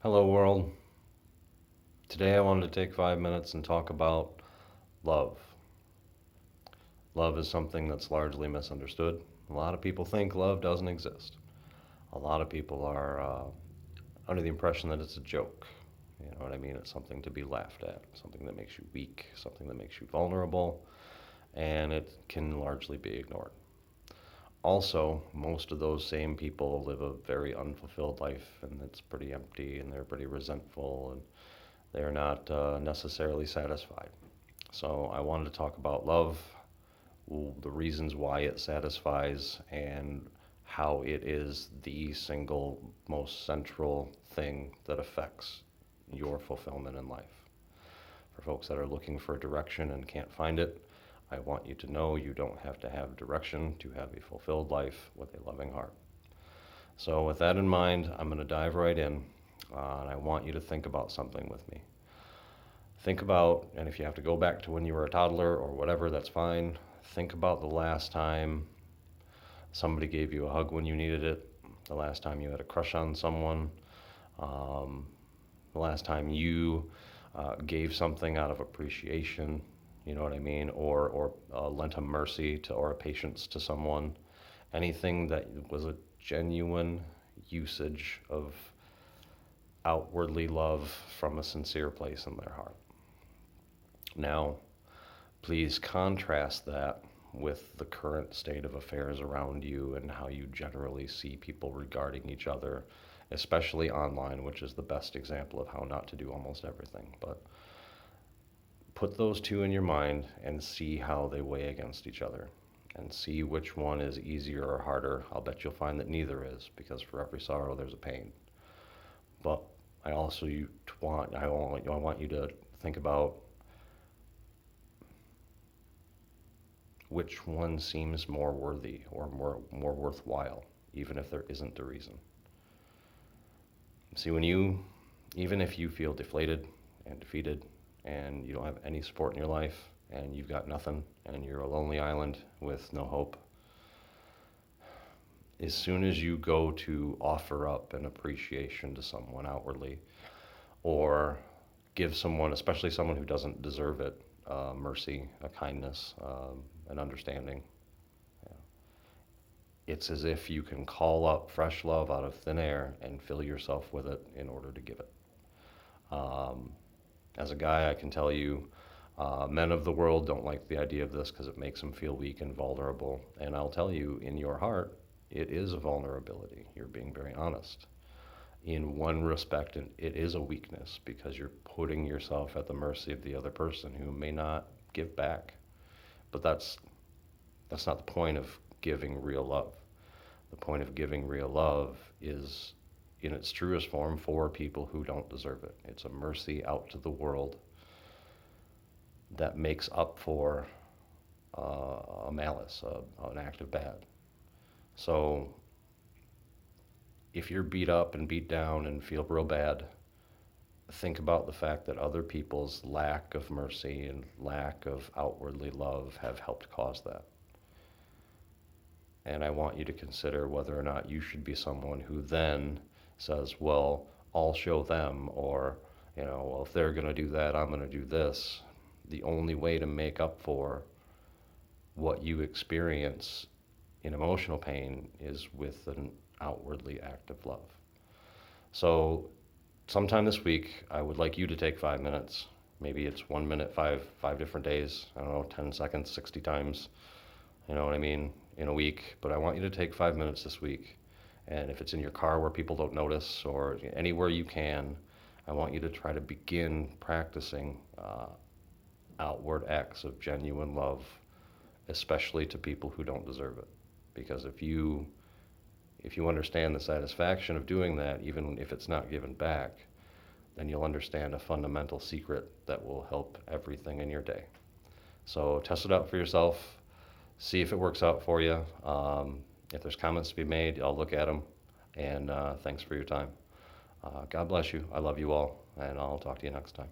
Hello, world. Today I wanted to take 5 minutes and talk about love. Love is something that's largely misunderstood. A lot of people think love doesn't exist. A lot of people are under the impression that it's a joke. You know what I mean? It's something to be laughed at, something that makes you weak, something that makes you vulnerable, and it can largely be ignored. Also, most of those same people live a very unfulfilled life, and it's pretty empty, and they're pretty resentful, and they're not necessarily satisfied. So I wanted to talk about love, the reasons why it satisfies, and how it is the single most central thing that affects your fulfillment in life. For folks that are looking for direction and can't find it, I want you to know you don't have to have direction to have a fulfilled life with a loving heart. So, with that in mind, I'm going to dive right in, and I want you to think about something with me. Think about, and if you have to go back to when you were a toddler or whatever, that's fine. Think about the last time somebody gave you a hug when you needed it, the last time you had a crush on someone, um, the last time you gave something out of appreciation, you know what I mean, or lent a mercy to or a patience to someone. Anything that was a genuine usage of outwardly love from a sincere place in their heart. Now, please contrast that with the current state of affairs around you and how you generally see people regarding each other, especially online, which is the best example of how not to do almost everything. But put those two in your mind and see how they weigh against each other and see which one is easier or harder. I'll bet you'll find that neither is, because for every sorrow there's a pain. But I also want you to think about which one seems more worthy or more worthwhile, even if there isn't a reason. See, even if you feel deflated and defeated and you don't have any support in your life and you've got nothing and you're a lonely island with no hope, as soon as you go to offer up an appreciation to someone outwardly or give someone, especially someone who doesn't deserve it, mercy, a kindness, an understanding, it's as if you can call up fresh love out of thin air and fill yourself with it in order to give it. Um, as a guy, I can tell you, men of the world don't like the idea of this because it makes them feel weak and vulnerable. And I'll tell you, in your heart, it is a vulnerability. You're being very honest. In one respect, it is a weakness because you're putting yourself at the mercy of the other person who may not give back. But that's not the point of giving real love. The point of giving real love is in its truest form for people who don't deserve it. It's a mercy out to the world that makes up for a malice, an act of bad. So if you're beat up and beat down and feel real bad, think about the fact that other people's lack of mercy and lack of outwardly love have helped cause that. And I want you to consider whether or not you should be someone who then says, well, I'll show them, or, well, if they're going to do that, I'm going to do this. The only way to make up for what you experience in emotional pain is with an outwardly active love. So sometime this week, I would like you to take 5 minutes. Maybe it's 1 minute, five different days. I don't know, 10 seconds, 60 times. You know what I mean? In a week. But I want you to take 5 minutes this week. And if it's in your car where people don't notice or anywhere you can, I want you to try to begin practicing outward acts of genuine love, especially to people who don't deserve it. Because if you understand the satisfaction of doing that, even if it's not given back, then you'll understand a fundamental secret that will help everything in your day. So test it out for yourself. See if it works out for you. If there's comments to be made, I'll look at them. And thanks for your time. God bless you. I love you all, and I'll talk to you next time.